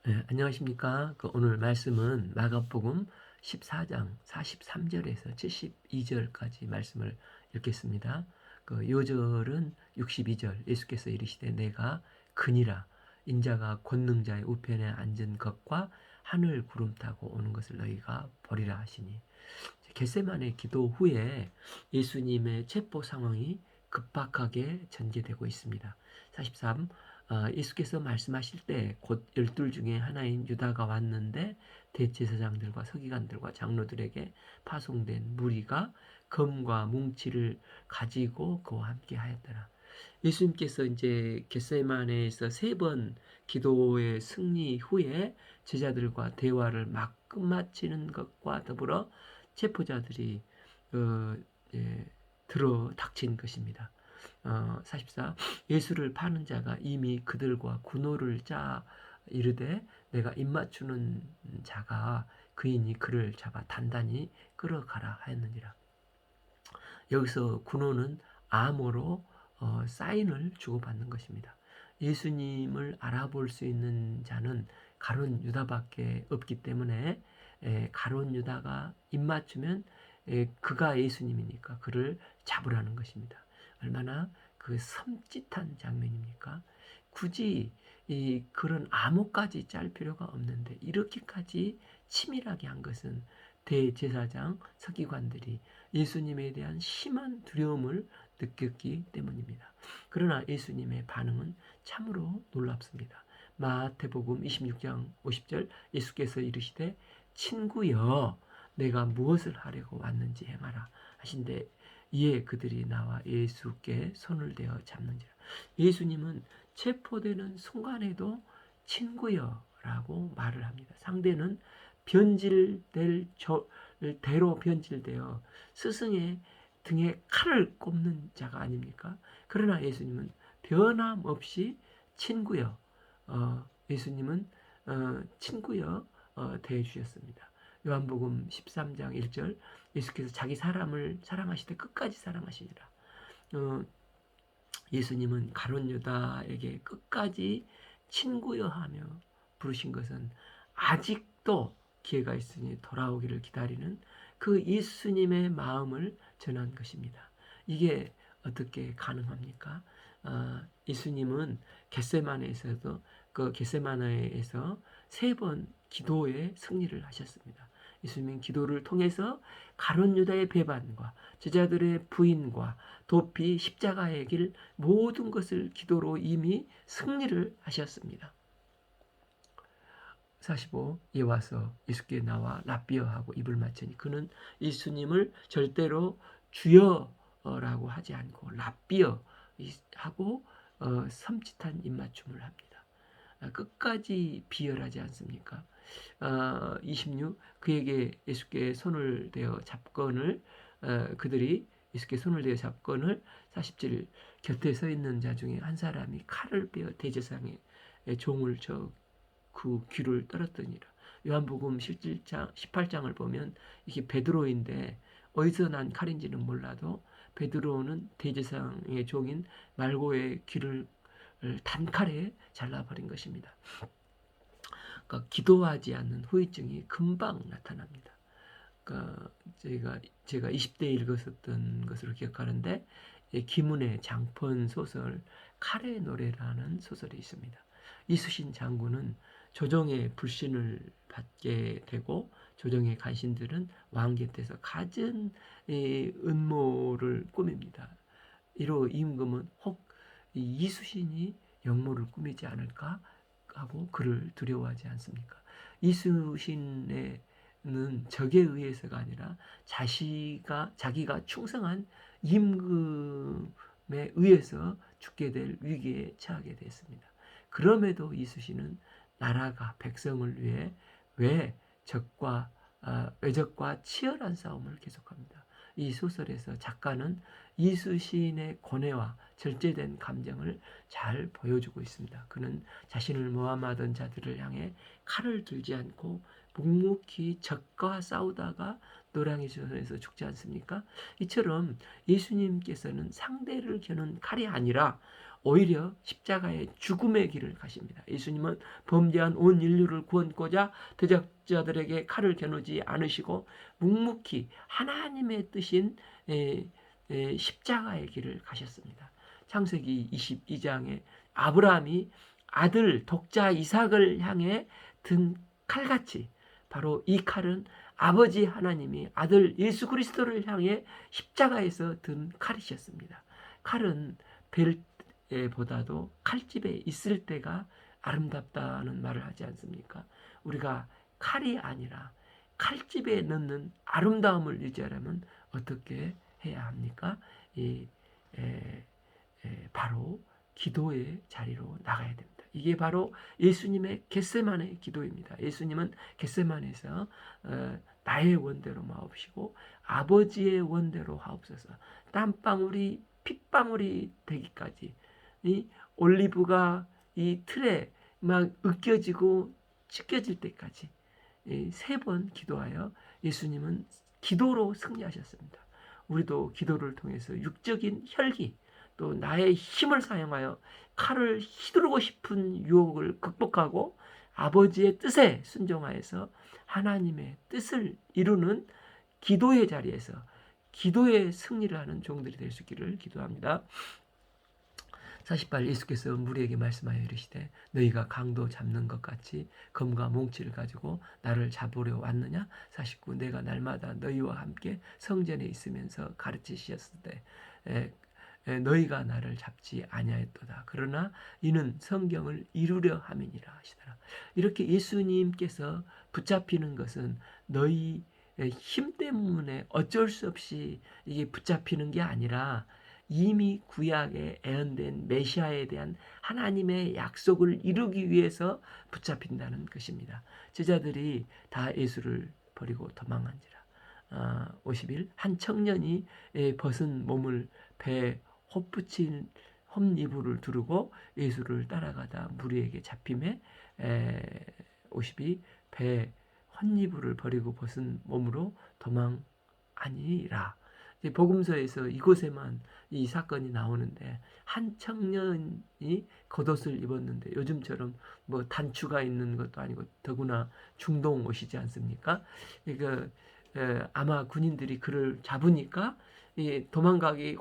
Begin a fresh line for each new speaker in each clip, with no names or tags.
네, 안녕하십니까. 오늘 말씀은 마가복음 14장 43절에서 72절까지 말씀을 읽겠습니다. 요절은 62절 예수께서 이르시되 내가 그니라 인자가 권능자의 우편에 앉은 것과 하늘 구름 타고 오는 것을 너희가 보리라 하시니, 겟세마네 기도 후에 예수님의 체포 상황이 급박하게 전개되고 있습니다. 43. 예수께서 말씀하실 때 곧 12 중에 하나인 유다가 왔는데 대제사장들과 서기관들과 장로들에게 파송된 무리가 검과 뭉치를 가지고 그와 함께 하였더라. 예수님께서 이제 겟세마네에서 3번 기도의 승리 후에 제자들과 대화를 막 끝마치는 것과 더불어 체포자들이 어, 예, 들어 닥친 것입니다. 44. 예수를 파는 자가 이미 그들과 군호를 짜 이르되 내가 입맞추는 자가 그이니 그를 잡아 단단히 끌어가라 하였느니라. 여기서 군호는 암호로 사인을 주고받는 것입니다. 예수님을 알아볼 수 있는 자는 가룟 유다밖에 없기 때문에 가룟 유다가 입맞추면 그가 예수님이니까 그를 잡으라는 것입니다. 얼마나 그 섬찟한 장면입니까? 굳이 그런 암호까지 짤 필요가 없는데 이렇게까지 치밀하게 한 것은 대제사장 서기관들이 예수님에 대한 심한 두려움을 느꼈기 때문입니다. 그러나 예수님의 반응은 참으로 놀랍습니다. 마태복음 26장 50절 예수께서 이르시되 친구여 내가 무엇을 하려고 왔는지 행하라 하신데 이에 그들이 나와 예수께 손을 대어 잡는지라. 예수님은 체포되는 순간에도 친구여 라고 말을 합니다. 상대는 변질될 대로 변질되어 스승의 등에 칼을 꼽는 자가 아닙니까? 그러나 예수님은 변함없이 친구여, 예수님은 친구여 대해주셨습니다. 요한복음 13장 1절 예수께서 자기 사람을 사랑하실 때 끝까지 사랑하시니라. 어, 예수님은 가룟 유다에게 끝까지 친구여 하며 부르신 것은 아직도 기회가 있으니 돌아오기를 기다리는 그 예수님의 마음을 전한 것입니다. 이게 어떻게 가능합니까? 예수님은 겟세마네에서도 그 겟세마네에서 3번 기도의 승리를 하셨습니다. 예수님은 기도를 통해서 가룟 유다의 배반과 제자들의 부인과 도피 십자가의 길 모든 것을 기도로 이미 승리를 하셨습니다. 45. 예 와서 예수께 나와 랍비어하고 입을 맞추니 그는 예수님을 절대로 주여라고 하지 않고 랍비어 하고 섬찟한 입맞춤을 합니다. 끝까지 비열하지 않습니까? 26. 그에게 예수께 손을 대어 잡건을 그들이 예수께 손을 대어 잡건을 47. 곁에 서 있는 자 중에 한 사람이 칼을 빼어 대제사장의 종을 그 귀를 떨었더니라. 요한복음 18장을 보면 이게 베드로인데 어디서 난 칼인지는 몰라도 베드로는 대제사장의 종인 말고의 귀를 단칼에 잘라버린 것입니다. 그러니까 기도하지 않는 후유증이 금방 나타납니다. 그러니까 제가 20대 읽었었던 것으로 기억하는데 김은의 장편 소설 칼의 노래라는 소설이 있습니다. 이수신 장군은 조정의 불신을 받게 되고 조정의 간신들은 왕 곁에서 갖은 음모를 꾸밉니다. 이로 임금은 혹 이수신이 역모를 꾸미지 않을까 하고 그를 두려워하지 않습니까? 이수신의 는 적에 의해서가 아니라 자기가 충성한 임금에 의해서 죽게 될 위기에 처하게 됐습니다. 그럼에도 이수신은 나라가 백성을 위해 외적과 치열한 싸움을 계속합니다. 이 소설에서 작가는 이수신의 고뇌와 절제된 감정을 잘 보여주고 있습니다. 그는 자신을 모함하던 자들을 향해 칼을 들지 않고 묵묵히 적과 싸우다가 노량의 전에서 죽지 않습니까? 이처럼 예수님께서는 상대를 겨눈 칼이 아니라 오히려 십자가의 죽음의 길을 가십니다. 예수님은 범죄한 온 인류를 구원고자 대적자들에게 칼을 겨누지 않으시고 묵묵히 하나님의 뜻인 십자가의 길을 가셨습니다. 창세기 22장에 아브라함이 아들 독자 이삭을 향해 든 칼같이 바로 이 칼은 아버지 하나님이 아들 예수 그리스도를 향해 십자가에서 든 칼이셨습니다. 칼은 벨보다도 칼집에 있을 때가 아름답다는 말을 하지 않습니까? 우리가 칼이 아니라 칼집에 넣는 아름다움을 유지하려면 어떻게 해야 합니까? 바로 기도의 자리로 나가야 됩니다. 이게 바로 예수님의 겟세마네 기도입니다. 예수님은 겟세마네에서 나의 원대로 마옵시고 아버지의 원대로 하옵소서. 땀방울이 핏방울이 되기까지 이 올리브가 이 틀에 막 으깨지고 찢겨질 때까지 3번 기도하여 예수님은 기도로 승리하셨습니다. 우리도 기도를 통해서 육적인 혈기 또 나의 힘을 사용하여 칼을 휘두르고 싶은 유혹을 극복하고 아버지의 뜻에 순종하여서 하나님의 뜻을 이루는 기도의 자리에서 기도의 승리를 하는 종들이 될 수 있기를 기도합니다. 48 예수께서 무리에게 말씀하여 이르시되 너희가 강도 잡는 것 같이 검과 몽치를 가지고 나를 잡으려 왔느냐. 49 내가 날마다 너희와 함께 성전에 있으면서 가르치셨을 때 너희가 나를 잡지 아니하였도다. 그러나 이는 성경을 이루려 함이니라 하시더라. 이렇게 예수님께서 붙잡히는 것은 너희 힘 때문에 어쩔 수 없이 이게 붙잡히는 게 아니라 이미 구약에 예언된 메시아에 대한 하나님의 약속을 이루기 위해서 붙잡힌다는 것입니다. 제자들이 다 예수를 버리고 도망한지라. 51 한 청년이 벗은 몸을 배에 헛붙인 헛이불을 두르고 예수를 따라가다 무리에게 잡힘에 52 배에 헛이불을 버리고 벗은 몸으로 도망하니라. 복음서에서 이곳에만 이 사건이 나오는데 한 청년이 겉옷을 입었는데 요즘처럼 뭐 단추가 있는 것도 아니고 더구나 중동 옷이지 않습니까? 그러니까 아마 군인들이 그를 잡으니까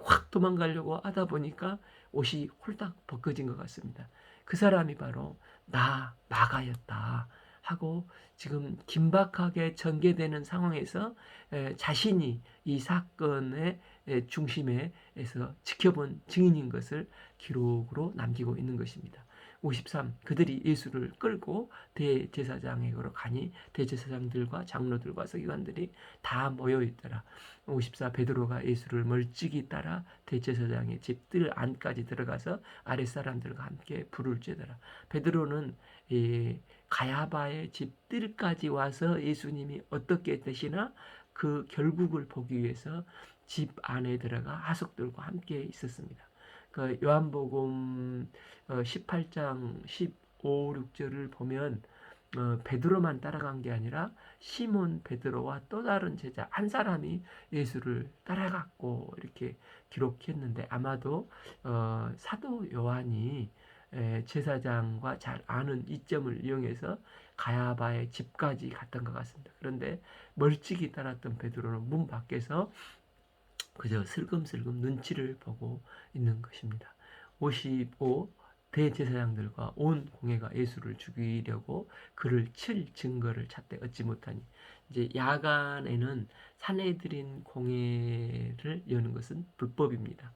확 도망가려고 하다 보니까 옷이 홀딱 벗겨진 것 같습니다. 그 사람이 바로 마가였다 하고 지금 긴박하게 전개되는 상황에서 자신이 이 사건의 중심에서 지켜본 증인인 것을 기록으로 남기고 있는 것입니다. 53 그들이 예수를 끌고 대제사장에게로 가니 대제사장들과 장로들과 서기관들이 다 모여 있더라. 54 베드로가 예수를 멀찍이 따라 대제사장의 집 뜰 안까지 들어가서 아랫사람들과 함께 불을 쬐더라. 베드로는 가야바의 집 뜰까지 와서 예수님이 어떻게 되시나 그 결국을 보기 위해서 집 안에 들어가 하숙들과 함께 있었습니다. 그 요한복음 18장 15, 16절을 보면 베드로만 따라간 게 아니라 시몬 베드로와 또 다른 제자 한 사람이 예수를 따라갔고 이렇게 기록했는데 아마도 사도 요한이 제사장과 잘 아는 이점을 이용해서 가야바의 집까지 갔던 것 같습니다. 그런데 멀찍이 따랐던 베드로는 문 밖에서 그저 슬금슬금 눈치를 보고 있는 것입니다. 55 대제사장들과 온 공회가 예수를 죽이려고 그를 칠 증거를 찾되 얻지 못하니 이제 야간에는 산헤드린 공회를 여는 것은 불법입니다.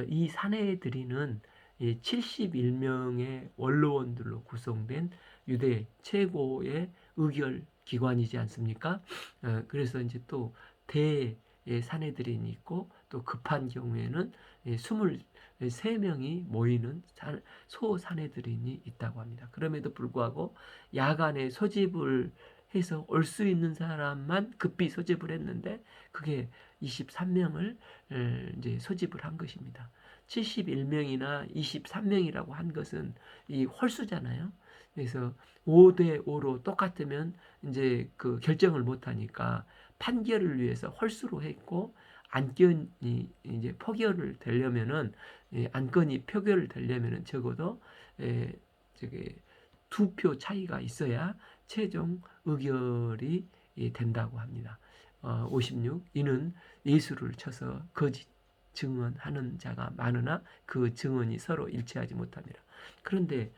이 산헤드린은 71명의 원로원들로 구성된 유대 최고의 의결 기관이지 않습니까? 그래서 이제 또 산헤드린이 있고 또 급한 경우에는 23명이 모이는 소산헤드린이 있다고 합니다. 그럼에도 불구하고 야간에 소집을 해서 올 수 있는 사람만 급히 소집을 했는데 그게 23명을 이제 소집을 한 것입니다. 71명이나 23명이라고 한 것은 이 홀수잖아요. 그래서 5대 5로 똑같으면 이제 그 결정을 못 하니까 판결을 위해서 홀수로 했고 안건이 이제 포결을 되려면은 안건이 표결을 되려면은 적어도 저기 2표 차이가 있어야 최종 의결이 된다고 합니다. 56. 이는 예수를 쳐서 거짓 증언하는 자가 많으나 그 증언이 서로 일치하지 못합니다. 그런데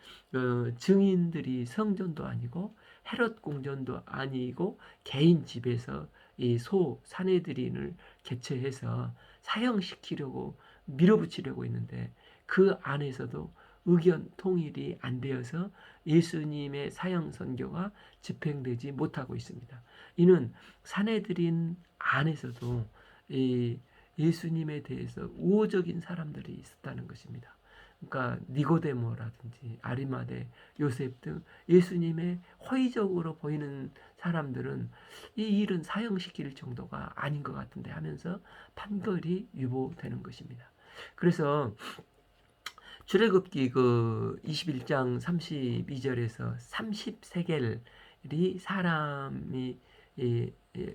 증인들이 성전도 아니고 헤롯 궁전도 아니고 개인 집에서 이 사내들인을 개최해서 사형시키려고 밀어붙이려고 했는데 그 안에서도 의견 통일이 안 되어서 예수님의 사형 선교가 집행되지 못하고 있습니다. 이는 사내들인 안에서도 이 예수님에 대해서 우호적인 사람들이 있었다는 것입니다. 그러니까 니고데모라든지 아리마대, 요셉 등 예수님의 호의적으로 보이는 사람들은 이 일은 사형시킬 정도가 아닌 것 같은데 하면서 판결이 유보되는 것입니다. 그래서 출애굽기 그 21장 32절에서 30세겔이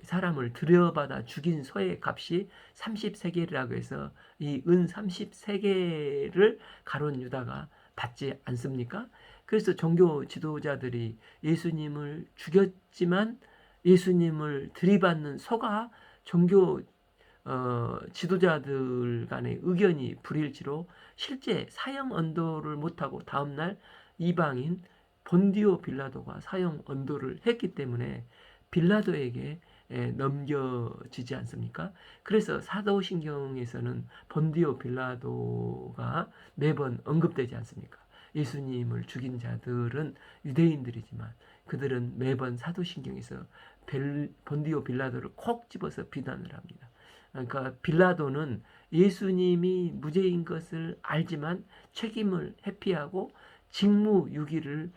사람을 들여받아 죽인 소의 값이 30세겔이라고 해서 이 은 30세겔을 가룟 유다가 받지 않습니까? 그래서 종교 지도자들이 예수님을 죽였지만 예수님을 들이받는 소가 종교 지도자들 간의 의견이 불일치로 실제 사형 언도를 못하고 다음날 이방인 본디오 빌라도가 사형 언도를 했기 때문에 빌라도에게 넘겨지지 않습니까? 그래서 사도신경에서는 본디오 빌라도가 매번 언급되지 않습니까? 예수님을 죽인 자들은 유대인들이지만 그들은 매번 사도신경에서 본디오 빌라도를 콕 집어서 비난을 합니다. 그러니까 빌라도는 예수님이 무죄인 것을 알지만 책임을 회피하고 직무유기를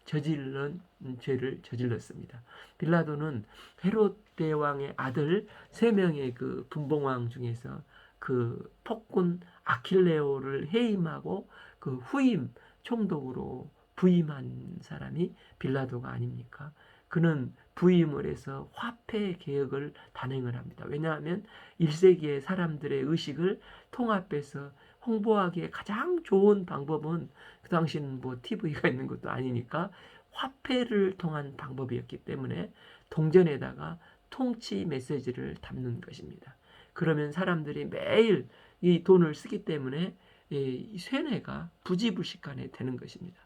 저지른 죄를 저질렀습니다. 빌라도는 헤롯 대왕의 아들 3명의 그 분봉왕 중에서 그 폭군 아킬레오를 해임하고 그 후임 총독으로 부임한 사람이 빌라도가 아닙니까? 그는 부임을 해서 화폐 개혁을 단행을 합니다. 왜냐하면 1세기의 사람들의 의식을 통합해서 홍보하기에 가장 좋은 방법은 그 당시는 뭐 TV가 있는 것도 아니니까 화폐를 통한 방법이었기 때문에 동전에다가 통치 메시지를 담는 것입니다. 그러면 사람들이 매일 이 돈을 쓰기 때문에 이 쇠뇌가 부지불식간에 되는 것입니다.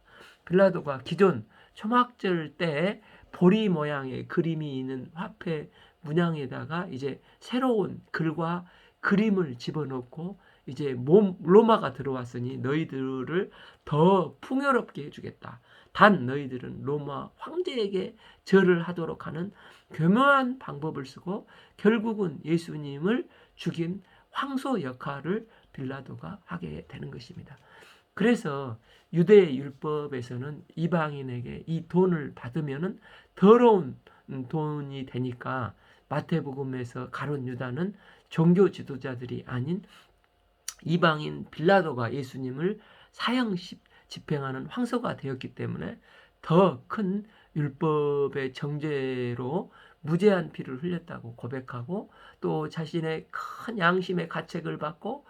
빌라도가 기존 초막절 때 보리 모양의 그림이 있는 화폐 문양에다가 이제 새로운 글과 그림을 집어넣고 이제 로마가 들어왔으니 너희들을 더 풍요롭게 해주겠다. 단 너희들은 로마 황제에게 절을 하도록 하는 교묘한 방법을 쓰고 결국은 예수님을 죽인 황소 역할을 빌라도가 하게 되는 것입니다. 그래서 유대 율법에서는 이방인에게 이 돈을 받으면은 더러운 돈이 되니까 마태복음에서 가룟 유다는 종교 지도자들이 아닌 이방인 빌라도가 예수님을 사형 집행하는 황소가 되었기 때문에 더 큰 율법의 정죄로 무죄한 피를 흘렸다고 고백하고 또 자신의 큰 양심의 가책을 받고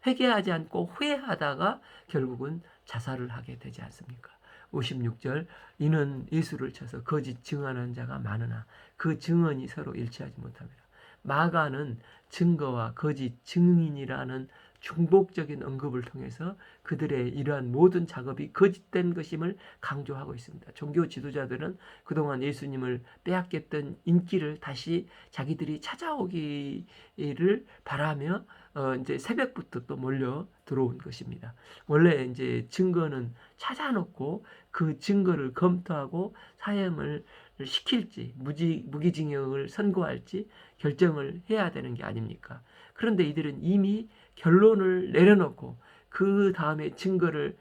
회개하지 않고 후회하다가 결국은 자살을 하게 되지 않습니까? 56절 이는 예수를 쳐서 거짓 증언한 자가 많으나 그 증언이 서로 일치하지 못합니다. 마가는 증거와 거짓 증인이라는 중복적인 언급을 통해서 그들의 이러한 모든 작업이 거짓된 것임을 강조하고 있습니다. 종교 지도자들은 그동안 예수님을 빼앗겼던 인기를 다시 자기들이 찾아오기를 바라며 이제 새벽부터 또 몰려 들어온 것입니다. 원래 이제 증거는 찾아놓고 그 증거를 검토하고 사형을 시킬지 무기징역을 선고할지 결정을 해야 되는 게 아닙니까? 그런데 이들은 이미 결론을 내려놓고 그 다음에 증거를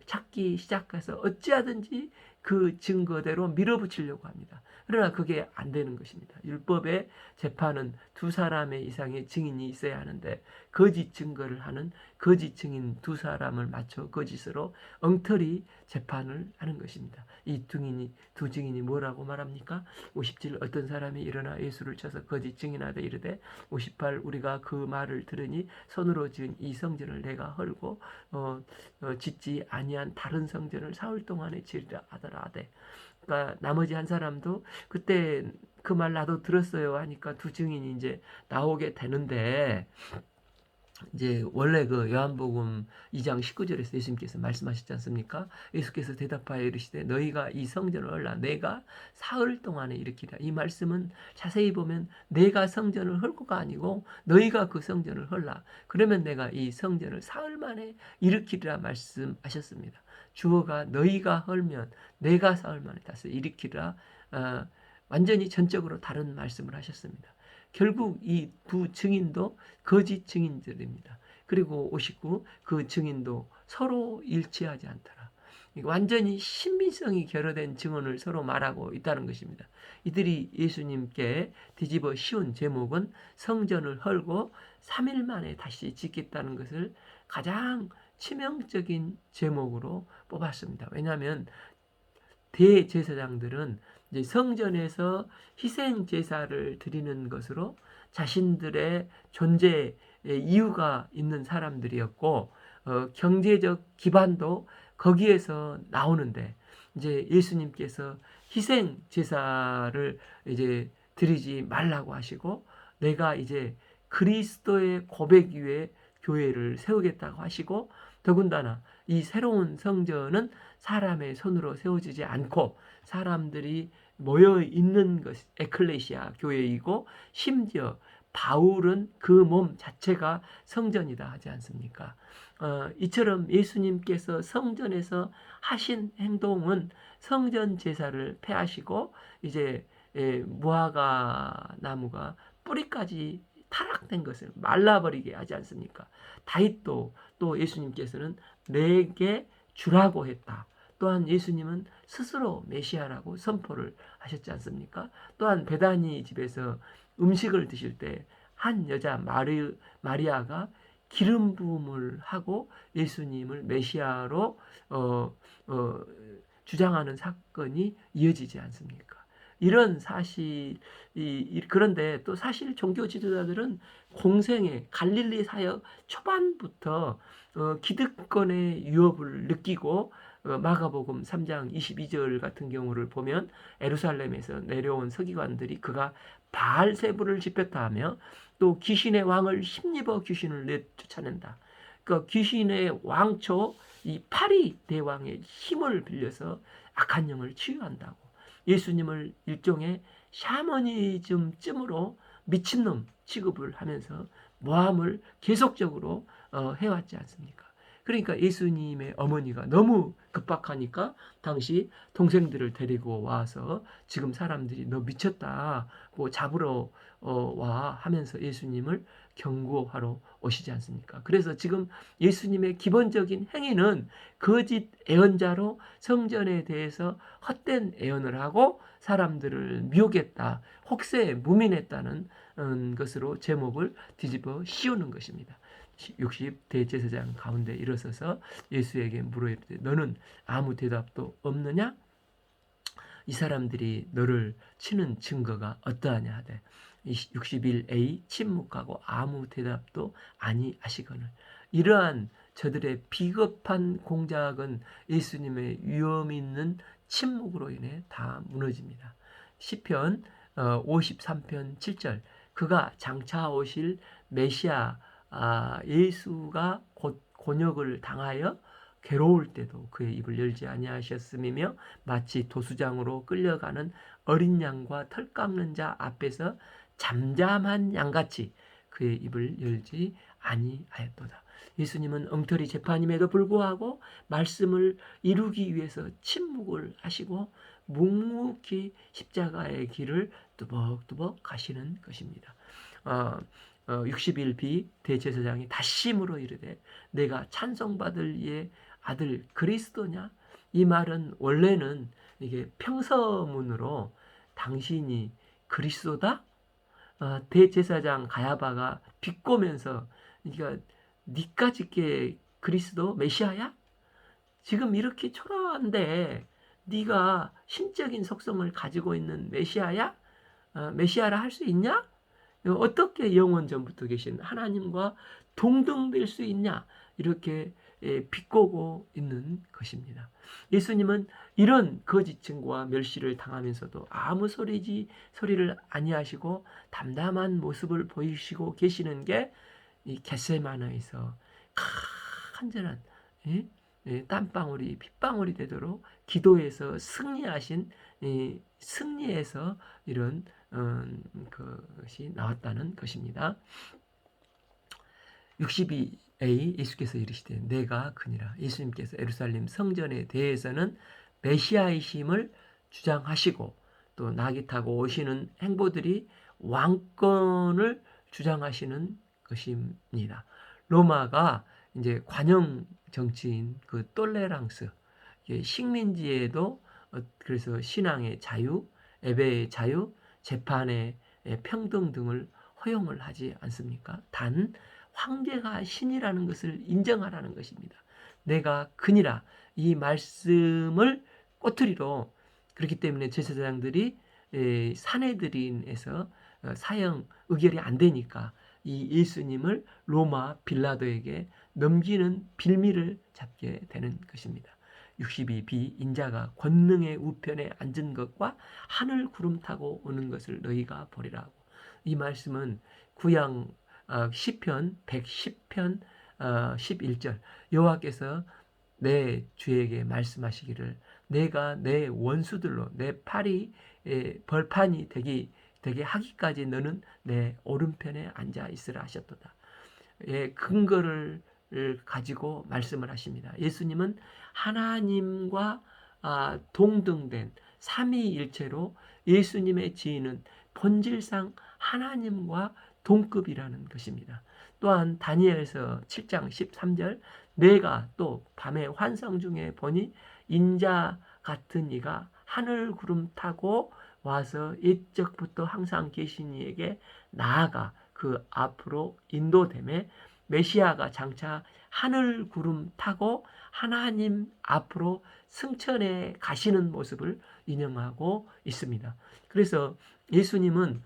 찾기 시작해서 어찌하든지 그 증거대로 밀어붙이려고 합니다. 그러나 그게 안 되는 것입니다. 율법의 재판은 2사람의 이상의 증인이 있어야 하는데 거짓 증거를 하는 거짓 증인 두 사람을 맞춰 거짓으로 엉터리 재판을 하는 것입니다. 이 두 증인이 뭐라고 말합니까? 57 어떤 사람이 일어나 예수를 쳐서 거짓 증인하되 이르되 58 우리가 그 말을 들으니 손으로 지은 이 성전을 내가 헐고 짓지 아니한 다른 성전을 사흘 동안에 지으리라 하더라되. 그러니까 나머지 한 사람도 그때 그 말 나도 들었어요 하니까 두 증인이 이제 나오게 되는데, 이제 원래 그 요한복음 2장 19절에서 예수님께서 말씀하셨지 않습니까? 예수께서 대답하여 이르시되 너희가 이 성전을 헐라 내가 사흘 동안에 일으키라. 이 말씀은 자세히 보면 내가 성전을 헐고가 아니고 너희가 그 성전을 헐라. 그러면 내가 이 성전을 사흘 만에 일으키리라 말씀하셨습니다. 주어가 너희가 헐면 내가 사흘 만에 다시 일으키리라. 완전히 전적으로 다른 말씀을 하셨습니다. 결국 이 두 증인도 거짓 증인들입니다. 그리고 59 그 증인도 서로 일치하지 않더라. 완전히 신빙성이 결여된 증언을 서로 말하고 있다는 것입니다. 이들이 예수님께 뒤집어 씌운 제목은 성전을 헐고 3일 만에 다시 짓겠다는 것을 가장 치명적인 제목으로 뽑았습니다. 왜냐하면 대제사장들은 이제 성전에서 희생 제사를 드리는 것으로 자신들의 존재의 이유가 있는 사람들이었고, 경제적 기반도 거기에서 나오는데, 이제 예수님께서 희생 제사를 이제 드리지 말라고 하시고, 내가 이제 그리스도의 고백 위에 교회를 세우겠다고 하시고, 더군다나 이 새로운 성전은 사람의 손으로 세워지지 않고 사람들이 모여 있는 것이 에클레시아 교회이고, 심지어 바울은 그 몸 자체가 성전이다 하지 않습니까? 이처럼 예수님께서 성전에서 하신 행동은 성전 제사를 폐하시고 이제 무화과 나무가 뿌리까지 타락된 것을 말라버리게 하지 않습니까? 다윗도 또 예수님께서는 내게 주라고 했다. 또한 예수님은 스스로 메시아라고 선포를 하셨지 않습니까? 또한 베다니 집에서 음식을 드실 때 한 여자 마리아가 기름 부음을 하고 예수님을 메시아로 주장하는 사건이 이어지지 않습니까? 이런 사실이, 그런데 또 사실 종교 지도자들은 공생의 갈릴리 사역 초반부터 기득권의 위협을 느끼고, 마가복음 3장 22절 같은 경우를 보면 예루살렘에서 내려온 서기관들이 그가 바알세불을 지폈다 하며 또 귀신의 왕을 힘입어 귀신을 내쫓아낸다. 그러니까 귀신의 왕초 이 파리 대왕의 힘을 빌려서 악한 영을 치유한다고. 예수님을 일종의 샤머니즘쯤으로 미친놈 취급을 하면서 모함을 계속적으로 해왔지 않습니까? 그러니까 예수님의 어머니가 너무 급박하니까 당시 동생들을 데리고 와서 지금 사람들이 너 미쳤다, 뭐 잡으러 와 하면서 예수님을 경고하러 오시지 않습니까? 그래서 지금 예수님의 기본적인 행위는 거짓 예언자로 성전에 대해서 헛된 예언을 하고 사람들을 미혹했다, 혹세 무민했다는 것으로 제목을 뒤집어 씌우는 것입니다. 60 대제사장 가운데 일어서서 예수에게 물어 이르되 너는 아무 대답도 없느냐? 이 사람들이 너를 치는 증거가 어떠하냐 하되 61a 침묵하고 아무 대답도 아니하시거늘. 이러한 저들의 비겁한 공작은 예수님의 위험 있는 침묵으로 인해 다 무너집니다. 시편 53편 7절 그가 장차 오실 메시아 예수가 곧 곤욕을 당하여 괴로울 때도 그의 입을 열지 아니하셨음이며 마치 도수장으로 끌려가는 어린 양과 털 깎는 자 앞에서 잠잠한 양같이 그의 입을 열지 아니하였도다. 예수님은 엉터리 재판임에도 불구하고 말씀을 이루기 위해서 침묵을 하시고 묵묵히 십자가의 길을 뚜벅뚜벅 가시는 것입니다. 61b 대제사장이 다시 물어 이르되 내가 찬송받을 이의 아들 그리스도냐? 이 말은 원래는 이게 평서문으로 당신이 그리스도다? 대제사장 가야바가 비꼬면서, 그러니까 니까짓 게 그리스도 메시아야? 지금 이렇게 초라한데 네가 신적인 속성을 가지고 있는 메시아야? 메시아라 할 수 있냐? 어떻게 영원 전부터 계신 하나님과 동등될 수 있냐? 이렇게 비꼬고 있는 것입니다. 예수님은 이런 거짓 증거와 멸시를 당하면서도 아무 소리를 아니하시고 담담한 모습을 보이시고 계시는 게 이 겟세마네에서 간절한 땀방울이 핏방울이 되도록 기도에서 승리하신 승리에서 이런 것이 나왔다는 것입니다. 62a 예수께서 이르시되 내가 그니라. 예수님께서 예루살렘 성전에 대해서는 메시아이심을 주장하시고 또 나귀 타고 오시는 행보들이 왕권을 주장하시는 것입니다. 로마가 이제 관영 정치인 그 똘레랑스 식민지에도 그래서 신앙의 자유, 예배의 자유, 재판의 평등 등을 허용을 하지 않습니까? 단 황제가 신이라는 것을 인정하라는 것입니다. 내가 그니라 이 말씀을 꼬투리로 그렇기 때문에 제사장들이 사내들인에서 사형 의결이 안 되니까 이 예수님을 로마 빌라도에게 넘기는 빌미를 잡게 되는 것입니다. 62b 인자가 권능의 우편에 앉은 것과 하늘 구름 타고 오는 것을 너희가 보리라. 이 말씀은 구약 시편 110편 11절 여호와께서 내 주에게 말씀하시기를 내가 내 원수들로 내 팔이 벌판이 되게 하기까지 너는 내 오른편에 앉아 있으라 하셨도다. 근거를 가지고 말씀을 하십니다. 예수님은 하나님과 동등된 삼위일체로 예수님의 지위는 본질상 하나님과 동급이라는 것입니다. 또한 다니엘서 7장 13절 내가 또 밤에 환상 중에 보니 인자 같은 이가 하늘 구름 타고 와서 옛적부터 항상 계신 이에게 나아가 그 앞으로 인도됨에 메시아가 장차 하늘 구름 타고 하나님 앞으로 승천해 가시는 모습을 인용하고 있습니다. 그래서 예수님은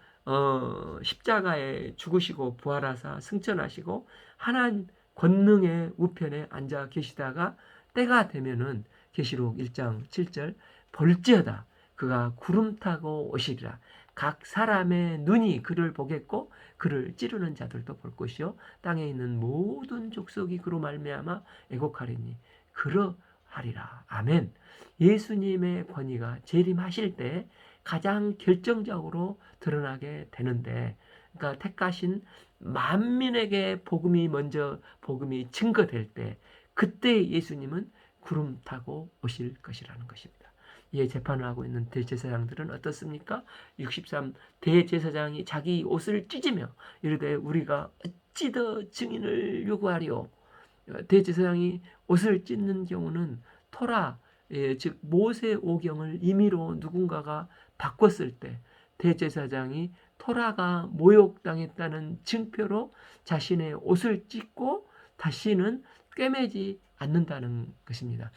십자가에 죽으시고 부활하사 승천하시고 하나님 권능의 우편에 앉아 계시다가 때가 되면은 계시록 1장 7절 볼지어다 그가 구름 타고 오시리라. 각 사람의 눈이 그를 보겠고 그를 찌르는 자들도 볼 것이요 땅에 있는 모든 족속이 그로 말미암아 애곡하리니 그러하리라. 아멘. 예수님의 권위가 재림하실 때 가장 결정적으로 드러나게 되는데 그러니까 택하신 만민에게 복음이 증거될 때 그때 예수님은 구름 타고 오실 것이라는 것입니다. 이에 재판을 하고 있는 대제사장들은 어떻습니까? 63 대제사장이 자기 옷을 찢으며 이르되 우리가 어찌 더 증인을 요구하리오. 대제사장이 옷을 찢는 경우는 토라 즉 모세 오경을 임의로 누군가가 바꿨을 때 대제사장이 토라가 모욕당했다는 증표로 자신의 옷을 찢고 다시는 꿰매지 않는다는 것입니다.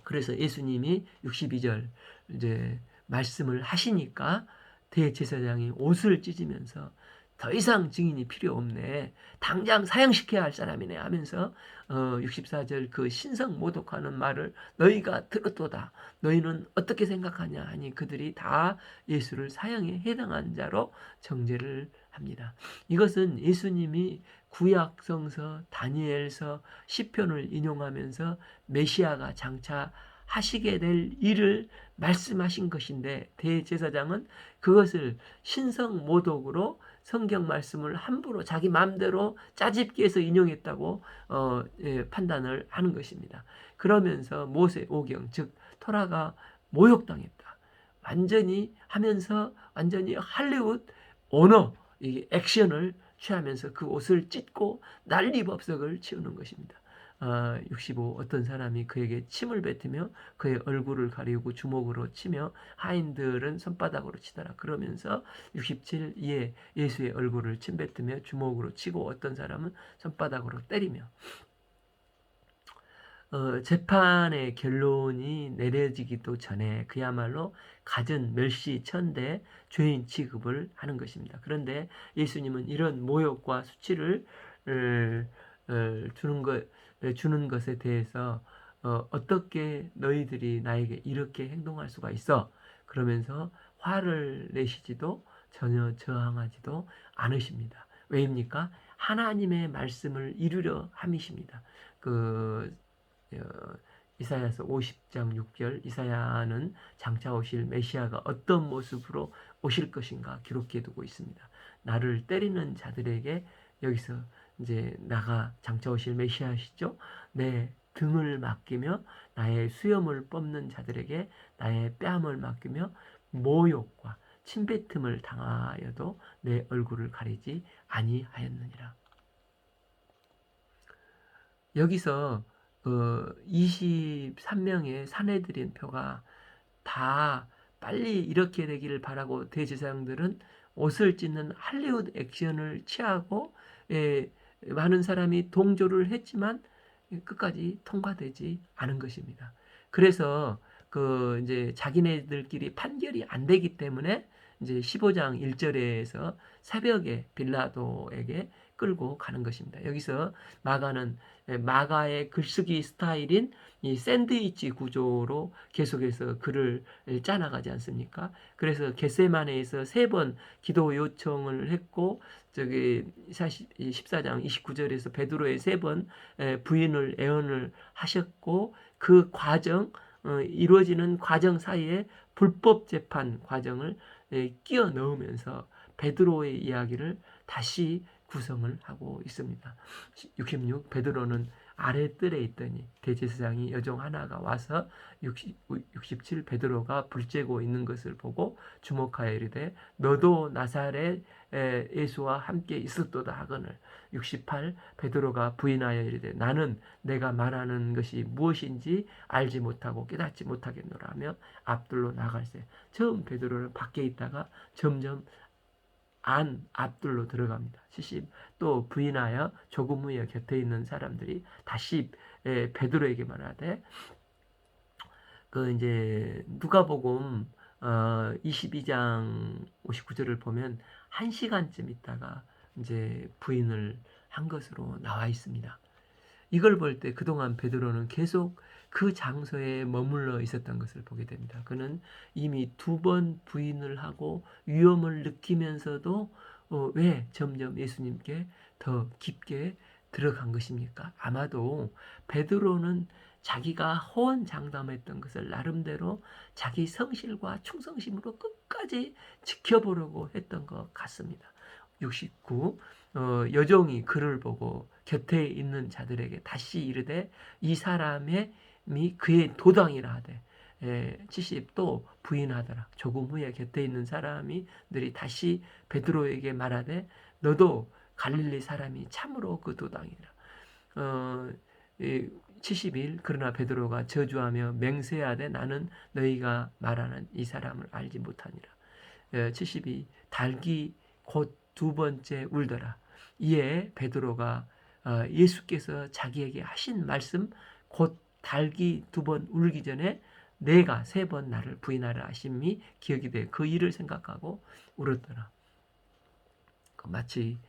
그래서 예수님이 62절 이제 말씀을 하시니까 대제사장이 옷을 찢으면서 더 이상 증인이 필요 없네. 당장 사형시켜야 할 사람이네 하면서 64절 그 신성 모독하는 말을 너희가 들었도다. 너희는 어떻게 생각하냐 하니 그들이 다 예수를 사형에 해당한 자로 정죄를 합니다. 이것은 예수님이 구약성서, 다니엘서, 시편을 인용하면서 메시아가 장차 하시게 될 일을 말씀하신 것인데 대제사장은 그것을 신성 모독으로 성경 말씀을 함부로 자기 마음대로 짜집기 해서 인용했다고 판단을 하는 것입니다. 그러면서 모세 오경 즉 토라가 모욕당했다. 완전히 하면서 완전히 할리우드 언어 액션을 취하면서 그 옷을 찢고 난리법석을 치우는 것입니다. 65 어떤 사람이 그에게 침을 뱉으며 그의 얼굴을 가리우고 주먹으로 치며 하인들은 손바닥으로 치더라. 그러면서 67 이에 예수의 얼굴을 침뱉으며 주먹으로 치고 어떤 사람은 손바닥으로 때리며 재판의 결론이 내려지기도 전에 그야말로 갖은 멸시천대 죄인 취급을 하는 것입니다. 그런데 예수님은 이런 모욕과 수치를 주는 것에 대해서 어떻게 너희들이 나에게 이렇게 행동할 수가 있어? 그러면서 화를 내시지도 전혀 저항하지도 않으십니다. 왜입니까? 하나님의 말씀을 이루려 함이십니다. 그 이사야서 50장 6절 이사야는 장차 오실 메시아가 어떤 모습으로 오실 것인가 기록해 두고 있습니다. 나를 때리는 자들에게 여기서 이제 나가 장차 오실 메시아시죠. 내 등을 맡기며 나의 수염을 뽑는 자들에게 나의 뺨을 맡기며 모욕과 침뱉음을 당하여도 내 얼굴을 가리지 아니하였느니라. 여기서 23명의 사내들인 표가 다 빨리 이렇게 되기를 바라고 대제사장들은 옷을 찢는 할리우드 액션을 취하고 많은 사람이 동조를 했지만 끝까지 통과되지 않은 것입니다. 그래서 이제 자기네들끼리 판결이 안 되기 때문에 이제 15장 1절에서 새벽에 빌라도에게 끌고 가는 것입니다. 여기서 마가의 글쓰기 스타일인 이 샌드위치 구조로 계속해서 글을 짜나가지 않습니까? 그래서 겟세마네에서 3번 기도 요청을 했고 저기 14장 29절에서 베드로의 3번 부인을 애언을 하셨고 그 과정 이루어지는 과정 사이에 불법 재판 과정을 끼워 넣으면서 베드로의 이야기를 다시 구성을 하고 있습니다. 66 베드로는 아랫뜰에 있더니 대제사장이 여종 하나가 와서 67 베드로가 불쬐고 있는 것을 보고 주목하여 이르되 너도 나사렛 예수와 함께 있었도다 하거늘 68 베드로가 부인하여 이르되 나는 내가 말하는 것이 무엇인지 알지 못하고 깨닫지 못하겠노라 하며 앞들로 나갈세. 처음 베드로는 밖에 있다가 점점 앞들로 들어갑니다. 70 또 부인하여 조금 후에 곁에 있는 사람들이 다시 베드로에게 말하되 이제 누가복음 22장 59절을 보면 1시간쯤 있다가 이제 부인을 한 것으로 나와 있습니다. 이걸 볼 때 그동안 베드로는 계속 그 장소에 머물러 있었던 것을 보게 됩니다. 그는 이미 2번 부인을 하고 위험을 느끼면서도 왜 점점 예수님께 더 깊게 들어간 것입니까? 아마도 베드로는 자기가 호언장담했던 것을 나름대로 자기 성실과 충성심으로 끝까지 지켜보려고 했던 것 같습니다. 69 여종이 그를 보고 곁에 있는 자들에게 다시 이르되 이 사람이 그의 도당이라 하되 70 또 부인하더라. 조금 후에 곁에 있는 사람이들이 다시 베드로에게 말하되 너도 갈릴리 사람이 참으로 그 도당이라. 71 그러나 베드로가 저주하며 맹세하되 나는 너희가 말하는 이 사람을 알지 못하니라. 72 달기 곧 2번째 울더라. 이에 베드로가 예수께서 자기에게 하신 말씀 곧 달기 2번 울기 전에 내가 3번 나를 부인하라 하심이 기억이 돼 그 일을 생각하고 울었더라. 마치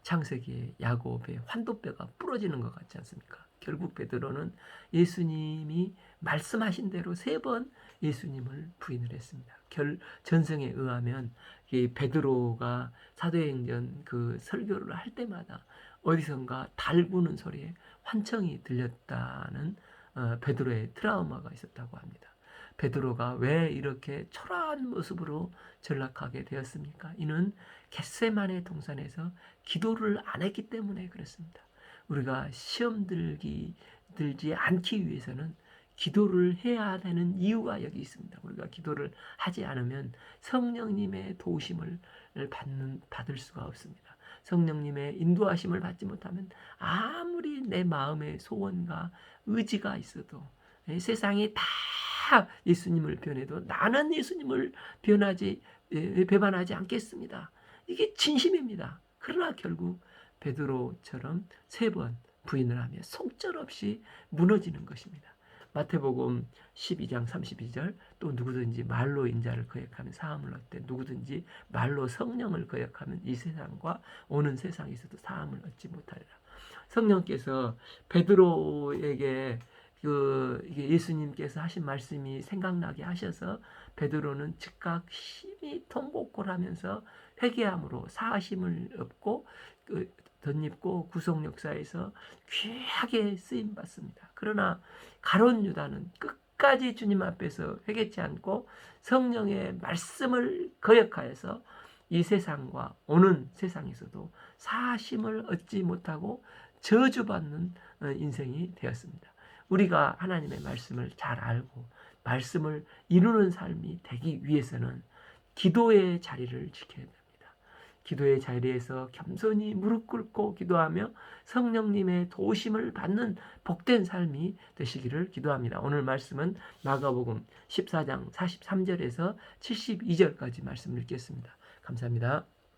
창세기의 야곱의 환도뼈가 부러지는 것 같지 않습니까? 결국 베드로는 예수님이 말씀하신 대로 3번 예수님을 부인을 했습니다. 전성에 의하면 이 베드로가 사도행전 그 설교를 할 때마다 어디선가 달구는 소리에 환청이 들렸다는 베드로의 트라우마가 있었다고 합니다. 베드로가 왜 이렇게 초라한 모습으로 전락하게 되었습니까? 이는 겟세마네 동산에서 기도를 안 했기 때문에 그렇습니다. 우리가 시험 들지 않기 위해서는 기도를 해야 되는 이유가 여기 있습니다. 우리가 기도를 하지 않으면 성령님의 도우심을 받을 수가 없습니다. 성령님의 인도하심을 받지 못하면 아무리 내 마음의 소원과 의지가 있어도 세상이 다 예수님을 변해도 나는 예수님을 배반하지 않겠습니다. 이게 진심입니다. 그러나 결국 베드로처럼 3번 부인을 하며 속절없이 무너지는 것입니다. 마태복음 12장 32절 또 누구든지 말로 인자를 거역하면 사함을 얻되 누구든지 말로 성령을 거역하면 이 세상과 오는 세상에서도 사함을 얻지 못하리라. 성령께서 베드로에게 이게 예수님께서 하신 말씀이 생각나게 하셔서 베드로는 즉각 심히 통곡을 하면서 회개함으로 사하심을 얻고 덧입고 구속 역사에서 귀하게 쓰임 받습니다. 그러나 가룟 유다는 끝까지 주님 앞에서 회개치 않고 성령의 말씀을 거역하여서 이 세상과 오는 세상에서도 사하심을 얻지 못하고 저주받는 인생이 되었습니다. 우리가 하나님의 말씀을 잘 알고 말씀을 이루는 삶이 되기 위해서는 기도의 자리를 지켜야 됩니다. 기도의 자리에서 겸손히 무릎 꿇고 기도하며 성령님의 도우심을 받는 복된 삶이 되시기를 기도합니다. 오늘 말씀은 마가복음 14장 43절에서 72절까지 말씀을 읽겠습니다. 감사합니다.